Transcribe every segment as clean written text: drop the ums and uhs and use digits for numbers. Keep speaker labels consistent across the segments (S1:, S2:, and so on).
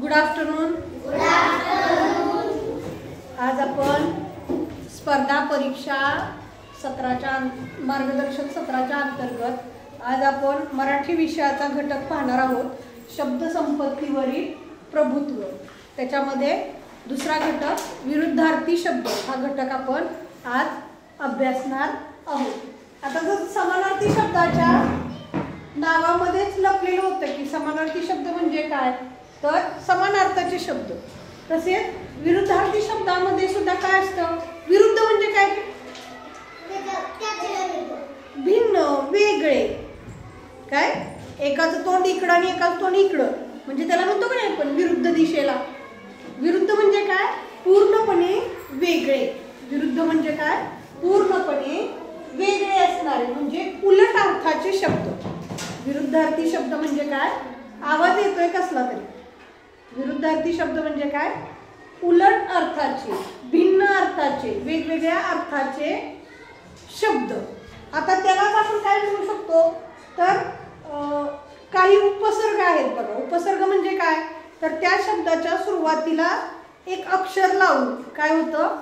S1: Good afternoon. आज आपण स्पर्धा परीक्षा सत्राच्या मार्गदर्शक सत्राच्या अंतर्गत आज आपण मराठी विषयाचा घटक पाहणार आहोत. शब्दसंपत्तीवरील प्रभुत्व. त्याच्यामध्ये दुसरा घटक विरुद्धार्थी शब्द हा घटक आपण आज अभ्यासणार आहोत. आता जर समानार्थी शब्दाच्या नावामध्येच लपलेलं होतं की समानार्थी शब्द म्हणजे काय, तर समानार्थाचे शब्द. तसेच विरुद्धार्थी शब्दामध्ये सुद्धा काय असतं, विरुद्ध म्हणजे काय, भिन्न, वेगळे. काय, एकाचं तोंड इकडं आणि एकाचं तोंड इकडं, म्हणजे त्याला म्हणतो का नाही आपण विरुद्ध दिशेला. विरुद्ध म्हणजे काय, पूर्णपणे वेगळे. विरुद्ध म्हणजे काय, पूर्णपणे वेगळे असणारे, म्हणजे उलट अर्थाचे शब्द. विरुद्धार्थी शब्द म्हणजे काय, आवाज येतोय कसला तरी. विरुद्धार्थी शब्द म्हणजे काय, उलट अर्थाचे, भिन्न अर्थाचे, वेगवेगळ्या अर्थाचे शब्द. आता त्यालाच आपण काय म्हणू शकतो, तर काही उपसर्ग आहेत बघा. उपसर्ग म्हणजे काय, तर त्या शब्दाच्या सुरुवातीला एक अक्षर लावून काय होतं,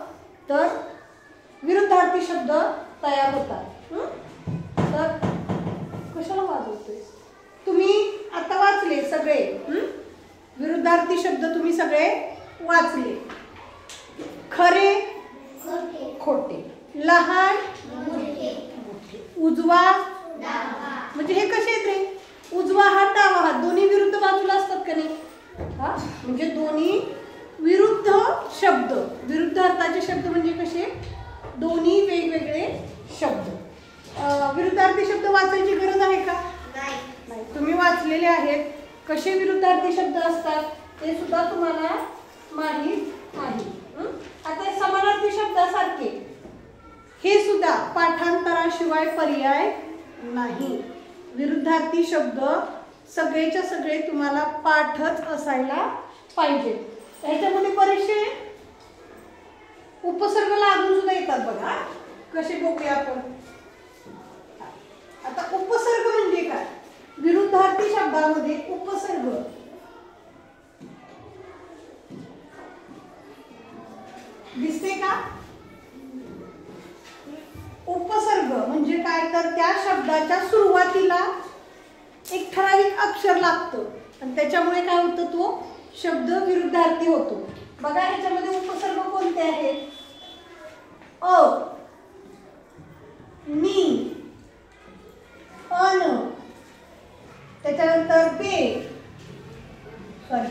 S1: तर विरुद्धार्थी शब्द तयार होतात. तर कशाला वाजवतोय, तुम्ही आता वाचले सगळे. विरुद्धार्थी शब्द तुम्ही सगळे वाचले. खरे, खोटे, लहान, उजवा, म्हणजे हे कसे आहेत रे, उजवा हात डावा हात दोन्ही विरुद्ध बाजूला असतात का नाही. हा, म्हणजे दोन्ही विरुद्ध शब्द, विरुद्ध अर्थाचे शब्द म्हणजे कसे, दोन्ही वेगवेगळे शब्द. विरुद्धार्थी शब्द वाचायची गरज आहे का, नाही. तुम्ही वाचलेले आहेत. कसे विरुद्धार्थी शब्द असतात ते सुद्धा तुम्हाला माहीत आहे. आता समानार्थी शब्दासारखे हे सुद्धा पाठांतराशिवाय पर्याय नाही. विरुद्धार्थी शब्द सगळेच्या सगळे तुम्हाला पाठच असायला पाहिजे. त्याच्यामध्ये बरेचसे उपसर्ग लागून सुद्धा येतात बघा. कसे बघूया आपण. आता उपसर्ग म्हणजे काय, विरुद्धार्थी शब्दामध्ये उपसर्ग दिसते का. उपसर्ग म्हणजे काय, तर त्या शब्दाच्या सुरुवातीला एक ठराविक अक्षर लागतं आणि त्याच्यामुळे काय होतं, तो शब्द विरुद्धार्थी होतो. बघा ह्याच्यामध्ये उपसर्ग कोणते आहेत, अ, नी, अन, त्याच्यानंतर बे, सॉरी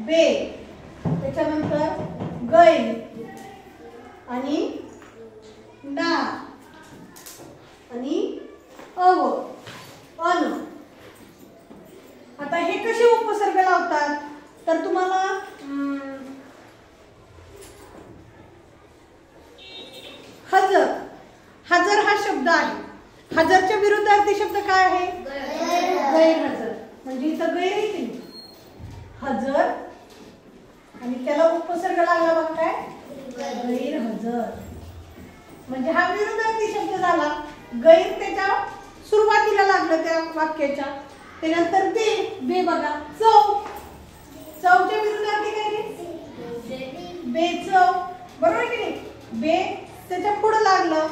S1: बे, त्याच्यानंतर गै आणि ना आणि अव, अन. आता हे कसे उपसर्ग लावतात, तर तुम्हाला हजर, हजर हा शब्द आहे. हजरच्या विरुद्धार्थी शब्द काय आहे, गैरहजर. म्हणजे इथं गैर येते हजर आणि त्याला उपसर्ग लागला बघ काय, गैरहजर. म्हणजे हा विरुद्धार्थी शब्द झाला. गैर त्याच्या सुरुवातीला लागलं त्या वाक्याच्या. त्यानंतर बे, बे बघा, चव, चवच्या विरुद्धार्थी काय रे, बेचव, बरोबर की नाही. बे त्याच्या पुढे लागलं.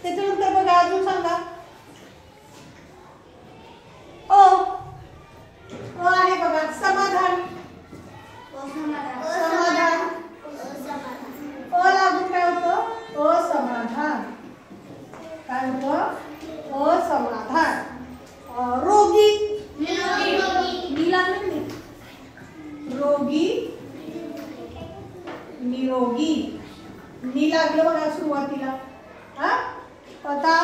S1: त्याच्यानंतर बघा अजून सांगा, आहे बघा, समाधान, समाधान. लागून काय होतं, असमाधान. काय होतं, असमाधान. रोगी, रोगी, निरोगी. नी लागलं बघा सुरुवातीला. हा, आता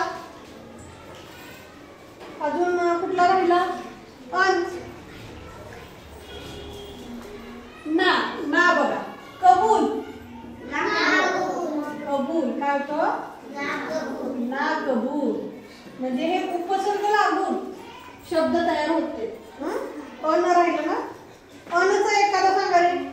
S1: अजून कुठला राहिला, अंश, ना, ना बघा, कबूल, कबूल. काय होतं, ना कबूल. म्हणजे हे उपसर्ग लागून शब्द तयार होते. अन राहिलं ना, अनचा एखादा सांगा रे.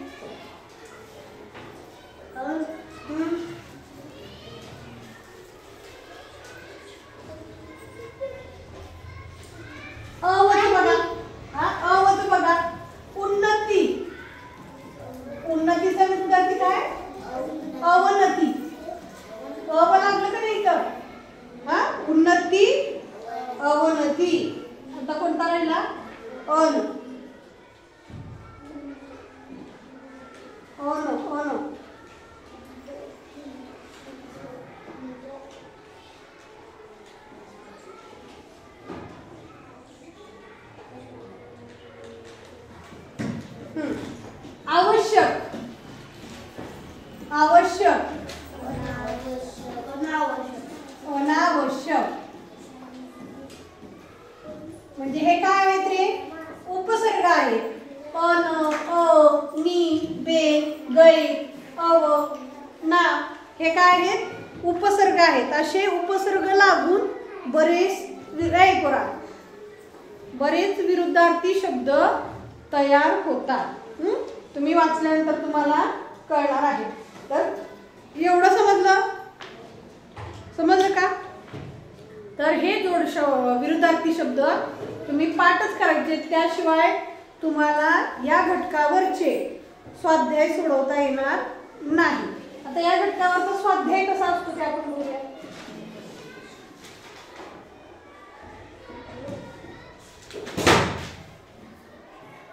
S1: उपसर्ग आहेत असे उपसर्ग लागून बरेच विरुद्धार्थी शब्द तयार होतात. तुम्ही वाचल्यानंतर तुम्हाला कळणार आहे. तर एवढं समजलं का? तर हे विरुद्धार्थी शब्द तुम्ही पाठच करायचे, त्याशिवाय तुम्हाला या घटकावरचे स्वाध्याय सोडवता येणार नाही. आता या घटकावरचा स्वाध्याय कसा असतो ते आपण बघूया.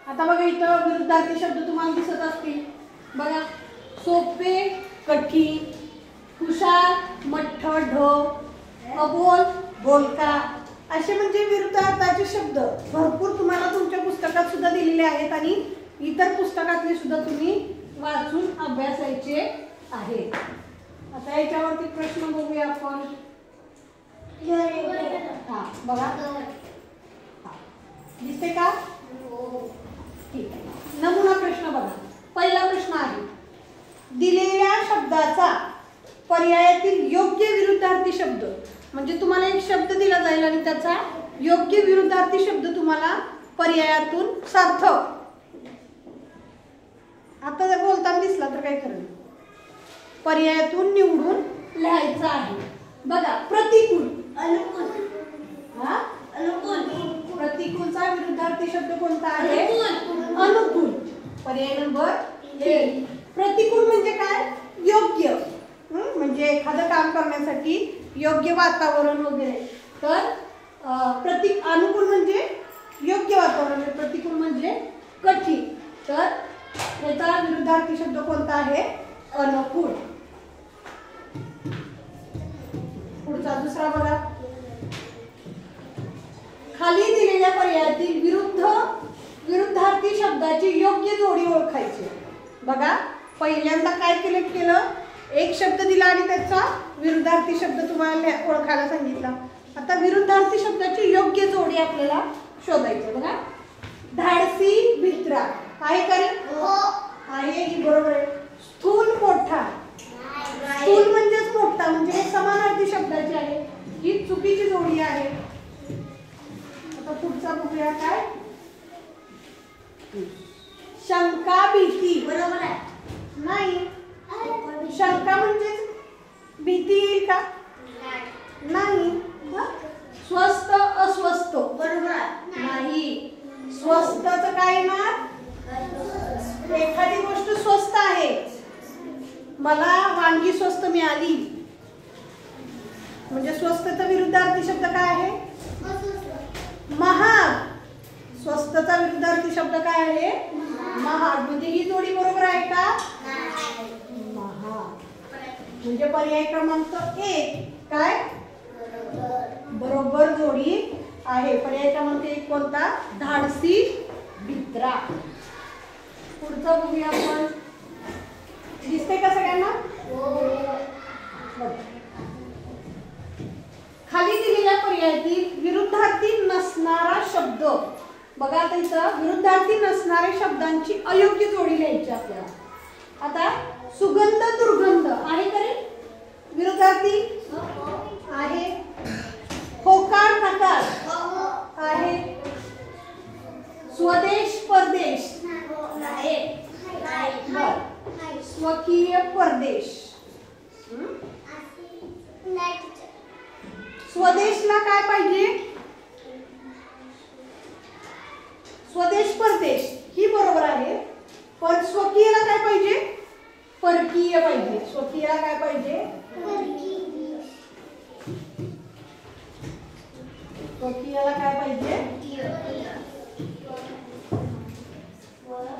S1: आता बघा इथं विरुद्धार्थी शब्द तुम्हाला दिसत असतील. बघा, सोपे कठीण, हुशार मठ्ठ ढ, अबोल बोलका, असे म्हणजे विरुद्धार्थाचे शब्द भरपूर तुम्हाला तुमच्या पुस्तकात सुद्धा दिलेले आहेत आणि इतर पुस्तकातले सुद्धा तुम्ही वाचून अभ्यासायचे आहेत. आता याच्यावरती प्रश्न बघूया आपण. बघा, दिसते का? ठीक आहे. नमुना प्रश्न बघा. पहिला प्रश्न आहे, दिलेल्या शब्दाचा पर्यायातील योग्य विरुद्धार्थी शब्द. म्हणजे तुम्हाला एक शब्द दिला जाईल आणि त्याचा योग्य विरुद्धार्थी शब्द तुम्हाला पर्यायातून सार्थक आता जर बोलताना दिसला तर काय करेल, पर्यायातून निवडून लिहायचं आहे. बघा, प्रतिकूल, अनुकूल. प्रतिकूलचा विरुद्धार्थी शब्द कोणता आहे? अनुकूल. पर्याय नंबर 1. प्रतिकूल म्हणजे काय? योग्य, म्हणजे एखादं काम करण्यासाठी योग्य वातावरण वगैरे. तर अनुकूल म्हणजे योग्य वातावरण, प्रतिकूल म्हणजे कठीण. तर याचा विरुद्धार्थी शब्द कोणता आहे? अनुकूल. पुढचा दुसरा बघा, खाली दिलेल्या पर्यायातील विरुद्धार्थी शब्दाची योग्य जोडी ओळखायची. बघा, पहिल्यांदा काय केलं, एक शब्द दिला आणि त्याचा विरुद्धार्थी शब्द तुम्हाला ओळखायला सांगितला. आता विरुद्धार्थी शब्दाची योग्य जोडी आपल्याला शोधायची. बघा, धाडसी भित्रा आहे का रे? आहे, ही बरोबर आहे. स्थूल मोठा, स्थूल म्हणजेच मोठा, म्हणजे समानार्थी शब्दाची आहे, ही चुकीची जोडी आहे. आता पुढचा बघूया काय. शंका भीती, बरोबर आहे? नाही. शंका म्हणजे भीती येईल का? नाही. स्वस्थ अस्वस्थ, बरोबर नाही. स्वस्थचं काय येणार? एखादी गोष्ट स्वस्त आहे, मला वांगी स्वस्त मिळाली, म्हणजे स्वस्तचा विरुद्धार्थी शब्द काय आहे? महाग. स्वस्तचा विरुद्धार्थी शब्द काय आहे? महाग. म्हणजे ही जोडी बरोबर आहे का? महाग. म्हणजे पर्याय क्रमांक 1 काय? बरोबर जोडी आहे. पर्याय क्रमांक 1 कोणता? धाडसी भित्रा. पुढचा बघूया आपण. दिसते का सगळ्यांना? खाली दिलेल्या पर्यायातील विरुद्धार्थी नसणारा शब्द. बघा, आता इथं विरुद्धार्थी नसणाऱ्या शब्दांची अयोग्य जोडी लिहायची आपल्याला. आता सुगंध दुर्गंध आहे का रे? विरुद्धार्थी आहे. होकार नकार आहे. स्वदेश परदेश आहे. स्वकीय परदेश. स्वदेशला काय पाहिजे? स्वदेश परदेश ही बरोबर आहे, पण स्वकीयला काय पाहिजे? परकीय पाहिजे. स्वकीयला काय पाहिजे? स्वकीयला काय पाहिजे?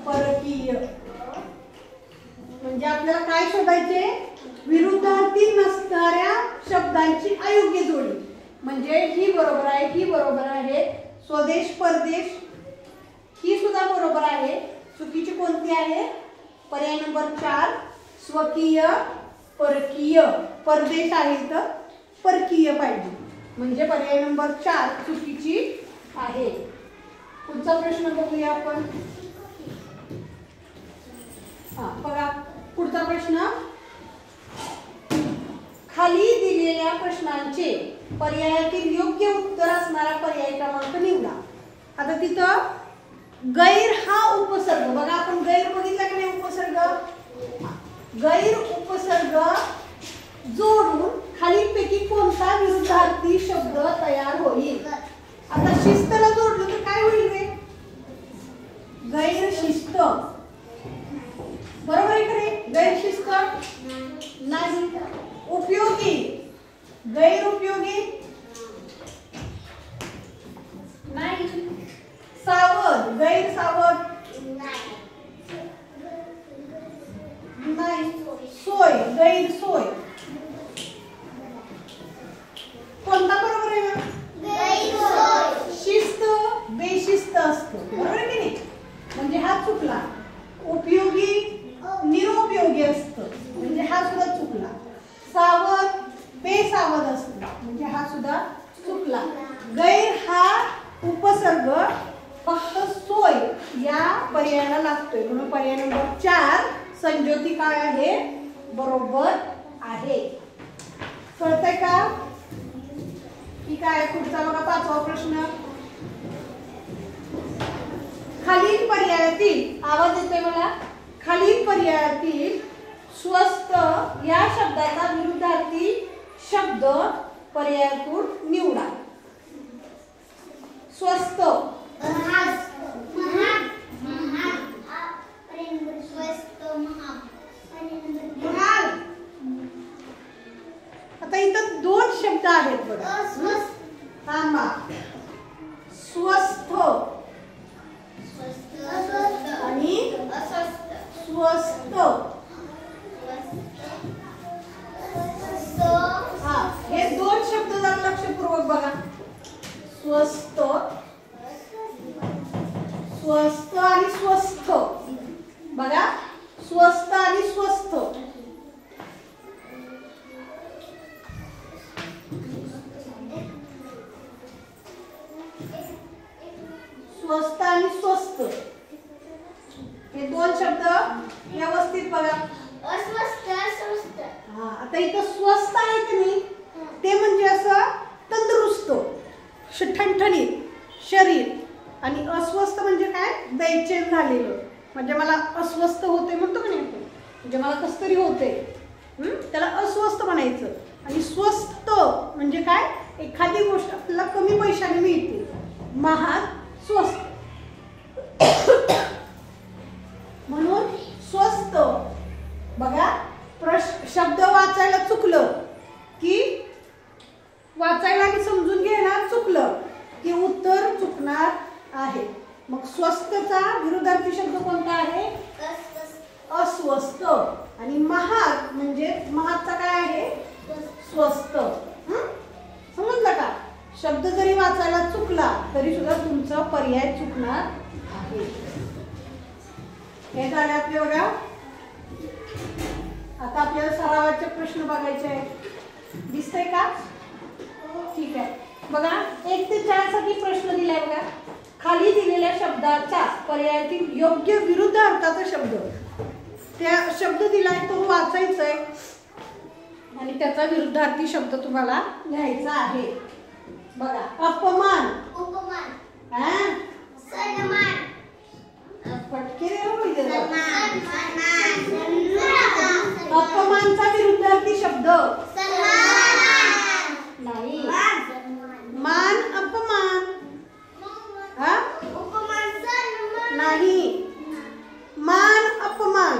S1: परकीय. म्हणजे आपल्याला काय शोधायचे? विरुद्धार्थी नसणाऱ्या शब्दांची अयोग्य जोडी. म्हणजे ही बरोबर आहे, ही बरोबर आहे. स्वदेश परदेश ही सुद्धा बरोबर आहे. चुकीची कोणती आहे? पर्याय नंबर 4 स्वकीय परकीय. परदेश आहे तर परकीय पाहिजे, म्हणजे पर्याय नंबर 4 चुकीची आहे. पुढचा प्रश्न बघूया आपण. बघा, पुढचा प्रश्न. खाली दिलेल्या प्रश्नांचे पर्यायातील योग्य उत्तर असणारा पर्याय क्रमांक निवडा. आता तिथं गैर हा उपसर्ग बघा, आपण गैर बघितला की नाही उपसर्ग, गैर उपसर्ग जोडून खालीलपैकी कोणता विरुद्धार्थी शब्द तयार होईल. आता शिस्तला जोडलं तर काय होईल रे, गैर शिस्त. बरोबर आहे खरे, गैर शिस्त नाही. उपयोगी, गैर उपयोगी नाही. सावध, गैर सावध नाही. सोय, गैर सोय. कोणता बरोबर आहे ना, गैर सोय. शिस्त बेशिस्त असतो, बरोबर आहे की नाही, म्हणजे हा चुकला. उपयोगी निरुपयोगी असतं, म्हणजे हा सुद्धा चुकला. सावध बेसावध असतं, म्हणजे हा सुद्धा चुकला. गैर हा उपसर्ग फक्त सोय या पर्यायाला लागतोय, म्हणून पर्याय नंबर 4 संज्योती काय आहे, बरोबर आहे. कळतंय का? ठीक आहे. पुढचा बघा 5वा प्रश्न. खालील पर्यायातील, आवाज येतोय मला, खालील पर्यायातील स्वस्त या शब्दाचा विरुद्धार्थी शब्द पर्यायातून निवडा. स्वस्त, आता इथं 2 शब्द आहेत बघा. थांबा. स्वस्थ आणि स्वस्त. हा, हे 2 शब्द जरा लक्षपूर्वक बघा. स्वस्त, स्वस्त आणि स्वस्थ. बघा, स्वस्त आणि स्वस्थ. स्वस्त आणि स्वस्त हे 2 शब्द व्यवस्थित बघा. हा, आता इथं स्वस्त आहे की नाही, ते म्हणजे असं तंदुरुस्त ठणठणीत शरीर, आणि अस्वस्थ म्हणजे काय, बेचैन झालेलं, म्हणजे मला अस्वस्थ होते म्हणतो की नाही, म्हणजे मला कसं तरी होते, त्याला अस्वस्थ म्हणायचं. आणि स्वस्त म्हणजे काय, एखादी गोष्ट आपल्याला कमी पैशाने मिळते, महाग स्वस्त, म्हणून स्वस्त. बघा, शब्द वाचायला चुकलं की, वाचायला आणि समजून घ्यायला चुकलं की उत्तर चुकणार आहे. मग स्वस्तचा विरुद्धार्थी शब्द कोणता आहे, अस्वस्थ. आणि महाग म्हणजे महागचा काय आहे, स्वस्त. समजलं का? शब्द जरी वाचायला चुकला तरी सुद्धा तुमचा पर्याय चुकणार आहे. हे झाले आपले बघा. आता आपल्याला सरावाचे प्रश्न बघायचे आहेत. दिसतंय का? ठीक आहे. बघा, 1 ते 4 साठी प्रश्न दिलाय बघा. खाली दिलेल्या शब्दाच्या पर्यायातील योग्य विरुद्ध अर्थाचा शब्द, त्या शब्द दिलाय तो वाचायचा आहे आणि त्याचा विरुद्धार्थी शब्द तुम्हाला लिहायचा आहे. बघा, अपमान, उपमान, सन्मान, अपमानचा विरुद्धार्थी शब्द नाही. मान अपमान नाही. मान अपमान,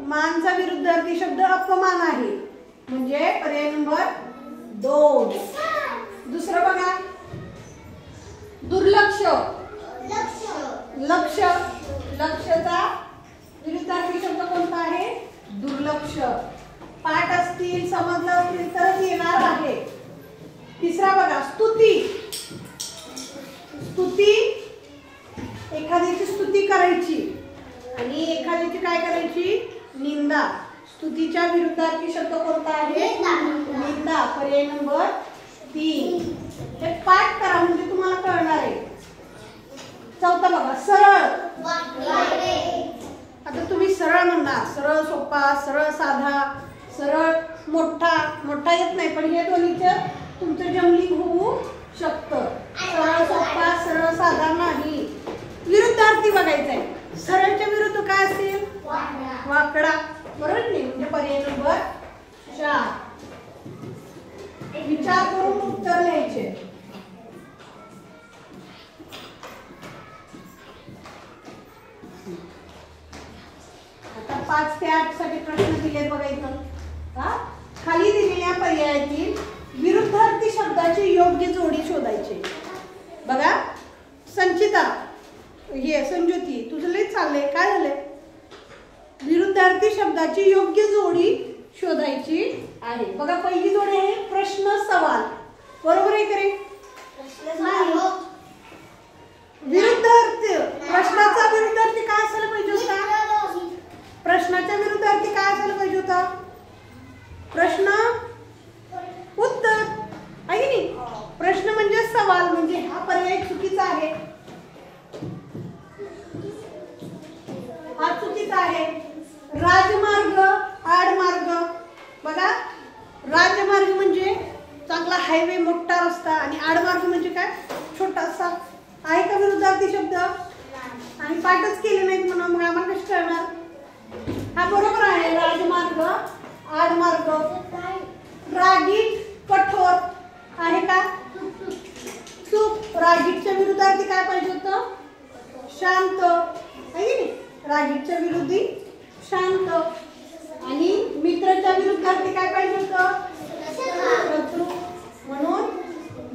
S1: मानचा विरुद्धार्थी शब्द अपमान आहे, म्हणजे पर्याय नंबर 2. दुसरं बघा, दुर्लक्ष, लक्ष, लक्षचा विरुद्धार्थी शब्द कोणता आहे, दुर्लक्ष. पाठ असतील, समजलं असतील तर येणार आहे. तिसरा बघा, स्तुती, स्तुती, एखाद्याची स्तुती करायची आणि एखाद्याची काय करायची, निंदा. स्तुतीच्या विरुद्धार्थी शब्द कोणता आहे, निंदा. पर्याय नंबर 3. हे पाठ करा म्हणजे तुम्हाला कळणार आहे. चौथा बघा, सरळ. आता तुम्ही सरळ म्हणणार, सरळ सोपा, सरळ साधा, सरळ मोठा मोठा येत नाही, पण हे दोन्हीचं तुमचं जमलिंग होऊ शकतं. सरळ सोपा सरळ साधा नाही. विरुद्धार्थी बघायचा आहे. सरळच्या विरुद्ध काय असेल? वाकडा. बरोबर नाही? म्हणजे पर्याय नंबर 4. विचार करून उत्तर लिहायचे. आता 5 ते 8 साठी प्रश्न दिलेत बघायचं. खाली दिलेल्या पर्यायातील विरुद्धार्थी शब्दाची योग्य जोडी शोधायची. बघा संचिता, हे संज्योती, तुझं लय चाललंय, काय झालंय? विरुद्धार्थी शब्दाची योग्य जोडी शोधायची आहे. बघा पहिली जोडी आहे प्रश्न सवाल. बरोबर आहे का रे? विरुद्धार्थी, प्रश्नाचा विरुद्धार्थी काय असायला पाहिजे होता? प्रश्नाच्या विरुद्धार्थी काय असायला पाहिजे होता? प्रश्न उत्तर आहे की नाही? प्रश्न म्हणजे सवाल, म्हणजे हा पर्याय चुकीचा आहे, हा चुकीचा आहे. राजमार्ग आडमार्ग. बघा राजमार्ग म्हणजे चांगला हायवे, मोठा रस्ता, आणि आडमार्ग म्हणजे काय? छोटासा. आहे का विरुद्धार्थी शब्द? आणि पाठच केले नाहीत म्हणून मग आम्हाला कसं कळणार? हा बरोबर आहे. राजमार्ग आडमार्ग. रागीट कठोर आहे का? चूक. रागीटच्या विरुद्धार्थी काय पाहिजे होतं? शांत. आहे की नाही? रागीटच्या विरुद्धी शांत. आणि मित्राच्या विरुद्धार्थी काय पाहिजे होतं? शत्रू. म्हणून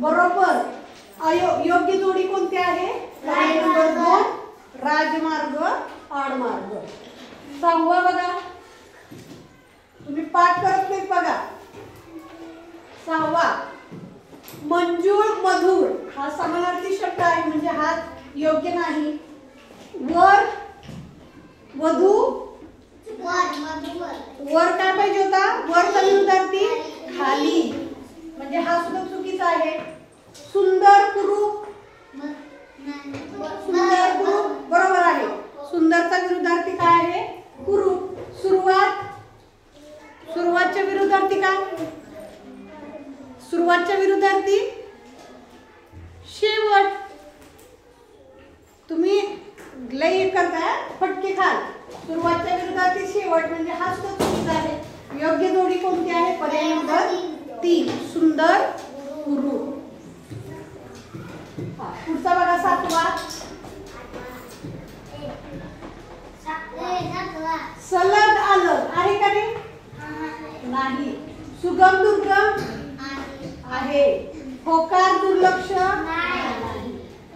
S1: बरोबर योग्य जोडी कोणती आहे? पर्याय नंबर 2 राजमार्ग आडमार्ग. 6वा बघा, तुम्ही पाठ करत नाहीत बघा. 6वा मंजूळ मधुर. हा समानार्थी शब्द आहे, म्हणजे हा योग्य नाही. वर वधू, वर काय पाहिजे होता? वरचा विरुद्धार्थी खाली, म्हणजे हा सुद्धा चुकीचा आहे. सुंदर कुरूप, सुंदर कुरूप बरोबर आहे. सुंदरचा विरुद्धार्थी काय आहे? कुरूप. सुरुवात, सुरुवातच्या विरुद्धार्थी काय? सुरुवातच्या विरुद्धार्थी शेवट. तुम्ही लय करताय फटके खाल. सुरुवातच्या विरुद्धार्थी शेवट, म्हणजे हा सुद्धा चुकीचा आहे. योग्य जोडी कोणती आहे? पर्याय नंबर 3 सुंदर कुरूप. पुढचा बघा 7वा सलग अलग. आहे का रे? नाही. सुगम दुर्गम आहे. होकार दुर्लक्ष नाही.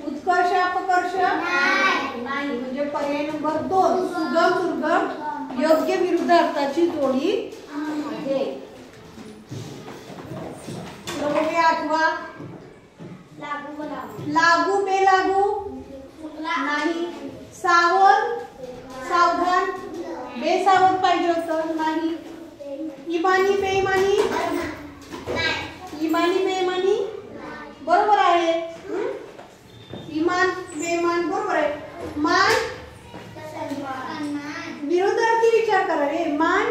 S1: उत्कर्ष अपकर्ष नाही. म्हणजे पर्याय नंबर 2 सुगम दुर्गम योग्य विरुद्धार्थाची जोडी आहे. 8वा लागू बेलागू नाही. सावध सावधान, बेसावध पाहिजे होतं, नाही. इमानी बेईमानी, इमानी बेईमानी बरोबर आहे. इमान बेईमान बरोबर आहे. मान विरुद्धार्थी विचार करा रे. मान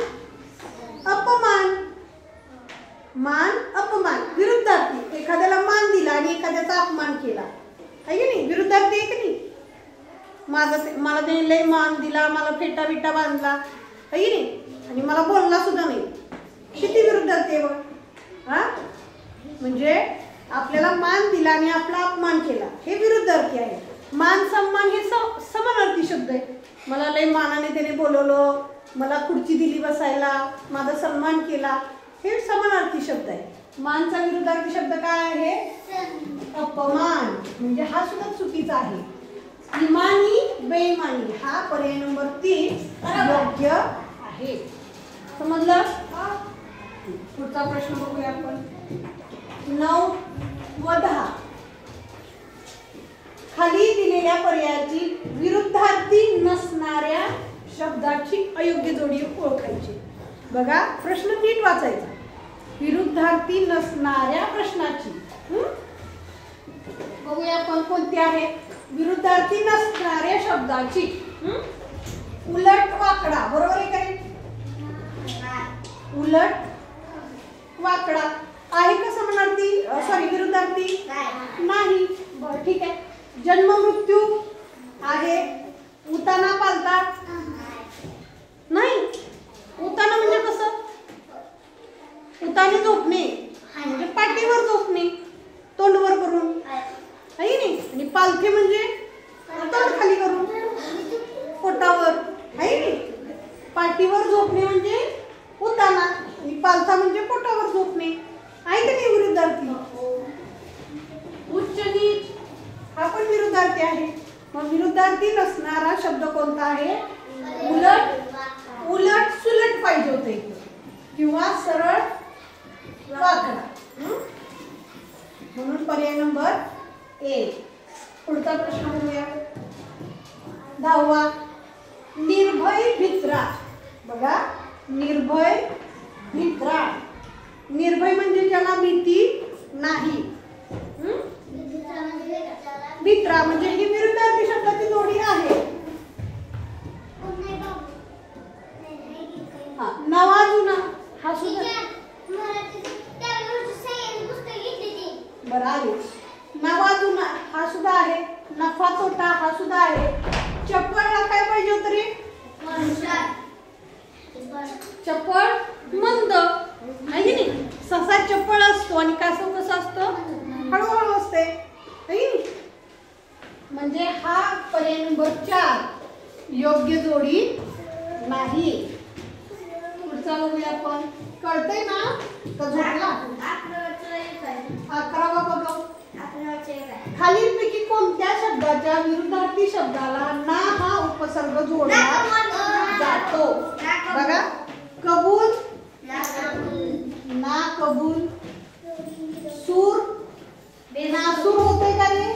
S1: अपमान, मान अपमान विरुद्धार्थी. एखाद्याला मान दिला आणि एखाद्याचा अपमान केला, आहे की नाही? विरुद्धार्थी आहे की नाही? मला त्याने लय मान दिला, मला फेटा बिटा बांधला, आहे की नाही? आणि मला बोलला सुद्धा नाही. किती विरुद्धार्थी आहे बघ. हा म्हणजे आपल्याला मान दिला आणि आपला अपमान केला, हे विरुद्धार्थी आहे. मान सन्मान हे समानार्थी शब्द आहे. मला लय मानाने त्याने बोलवलं, मला खुर्ची दिली बसायला, माझा सन्मान केला, हे समानार्थी शब्द आहे. मानचा विरुद्धार्थी शब्द काय आहे? अपमान, म्हणजे हा सुद्धा चुकीचा आहे. इमानी बेईमानी हा पर्याय नंबर 3 योग्य आहे. समजलं? पुढचा प्रश्न बघूया आपण. 9 व 10 खाली दिलेल्या पर्यायाची विरुद्धार्थी नसणाऱ्या शब्दाची अयोग्य जोडी ओळखायची. बघा प्रश्न नीट वाचायचा. विरुद्धार्थी नसणाऱ्या प्रश्नाची बघूया आपण कोणती आहे. विरुद्धार्थी नसणाऱ्या शब्दाची उलट वाकडा बरोबर आहे का? उलट वाकडा आहे का समानार्थी सॉरी विरुद्धार्थी नाही. बरं ठीक आहे. जन्म मृत्यू आहे. उताना पालता नाही. उताना म्हणजे कसं? उताने झोपणे म्हणजे पाठीवर झोपणे तोंडवर करून आहे नाही. आणि पालथे म्हणजे तोंड खाली करून पोटावर आहे नाही. पाठीवर झोपणे म्हणजे उताना आणि पालथा म्हणजे पोटावर झोपणे आहे का नाही विरुद्धार्थी. उच्च नीच हा पण विरुद्धार्थी आहे. मग विरुद्धार्थी नसणारा शब्द कोणता आहे? उलट उलट सुलट पाहिजे होते किंवा सरळ वाकडा. म्हणून पर्याय नंबर 1. पुढचा प्रश्न बघूया 10वा. निर्भय भित्रा. बघा निर्भय भित्रा. निर्भय म्हणजे ज्याला भीती नाही. भित्रा म्हणजे ही विरुद्धार्थी शब्दाची जोडी आहे. नवा जुना हा सुद्धा बरं आहे. नवा जुना हा सुद्धा आहे. नफा तोटा हा सुद्धा आहे. चप्पल हा काय पाहिजे होतं रे? चप्पल मंद आहे की नाही. ससा चप्पल असतो आणि कासव कसं असतं? हळूहळू असते. म्हणजे हा पर्याय नंबर 4 योग्य जोडी नाही. पुढचा बघूया आपण. कळतंय ना का झोपला? 11वा बघा. खालीलपैकी कोणत्या शब्दाच्या विरुद्धार्थी शब्दाला ना हा उपसर्ग जोडला जातो? बघा कबूल ना कबूल. सूर नासूर होते का रे?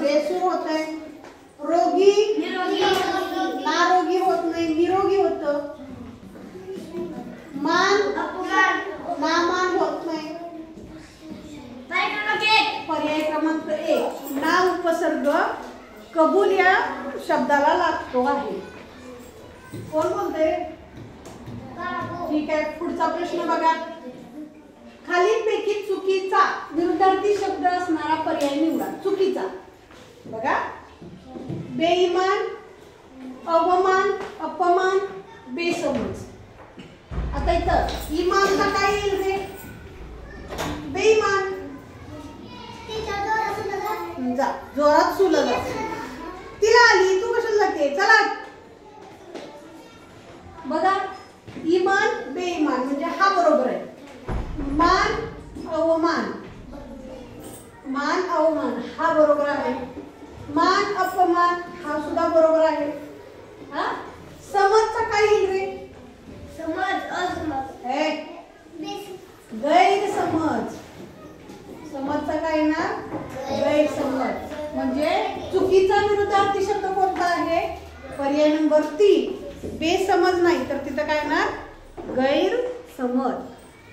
S1: बेसूर होते. रोगी नारोगी होत नाही निरोगी होतं. मान नामान होत नाही. पर्याय क्रमांक 1 ना उपसर्ग कबूल या शब्दाला लागतो आहे. कोण बोलते? ठीक आहे. पुढचा प्रश्न बघा. खालीलपैकी चुकीचा विरुद्धार्थी शब्द असणारा पर्याय निवडा. चुकीचा बघा बेईमान अवमान अपमान बेसमज. आता इथं इमानचा काय येईल रे? बेईमान. जा जोरात सुला जा. तिला आली तू कशाला जाते? चला बघा इमान बेईमान म्हणजे हा बरोबर आहे. मान अवमान मान अवमान हा बरोबर आहे. मान अपमान हा सुद्धा बरोबर आहे. हा समजचा काय येईल रे? समज असमज गैरसमज. समजचा काय ना? गैरसमज. म्हणजे चुकीचा विरुद्धार्थी शब्द कोणता आहे? पर्याय नंबर 3 बेसमज नाही तर तिथं काय ना? गैरसमज.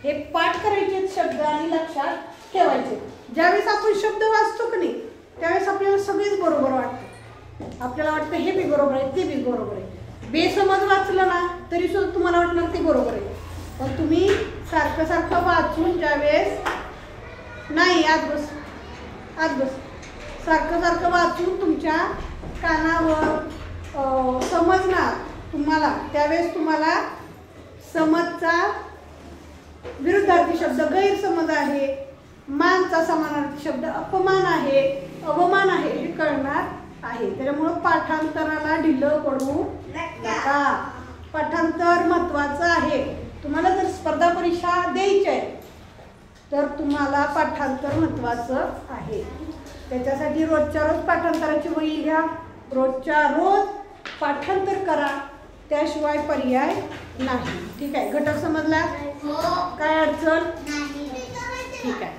S1: हे पाठ करायचे शब्द आणि लक्षात ठेवायचे. ज्यावेळेस आपण शब्द वाचतो की नाही त्यावेळेस आपल्याला सगळेच बरोबर वाटतं. आपल्याला वाटतं हे बी बरोबर आहे ते बी बरोबर आहे. बेसमज वाचलं ना तरी सुद्धा तुम्हाला वाटणार ते बरोबर आहे. पण तुम्ही सारखं सारखं वाचून ज्यावेळेस नाही आज बस सारखं सारखं वाचून तुमच्या कानावर समजणार तुम्हाला त्यावेळेस तुम्हाला समजचा विरुद्धार्थी शब्द गैरसमज आहे. मानचा समानार्थी शब्द अपमान आहे अवमान आहे हे कळणार आहे. त्यामुळे पाठांतराला ढिलं पडू नका. पाठांतर महत्त्वाचं आहे. तुम्हाला जर स्पर्धा परीक्षा द्यायची आहे तर तुम्हाला पाठांतर महत्त्वाचं आहे. त्याच्यासाठी रोजच्या रोज पाठांतराची वही घ्या. रोजच्या रोज पाठांतर करा. त्याशिवाय पर्याय नाही. ठीक आहे. घटक समजला? काय अडचण? ठीक आहे.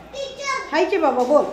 S1: हाय की बाबा बोल.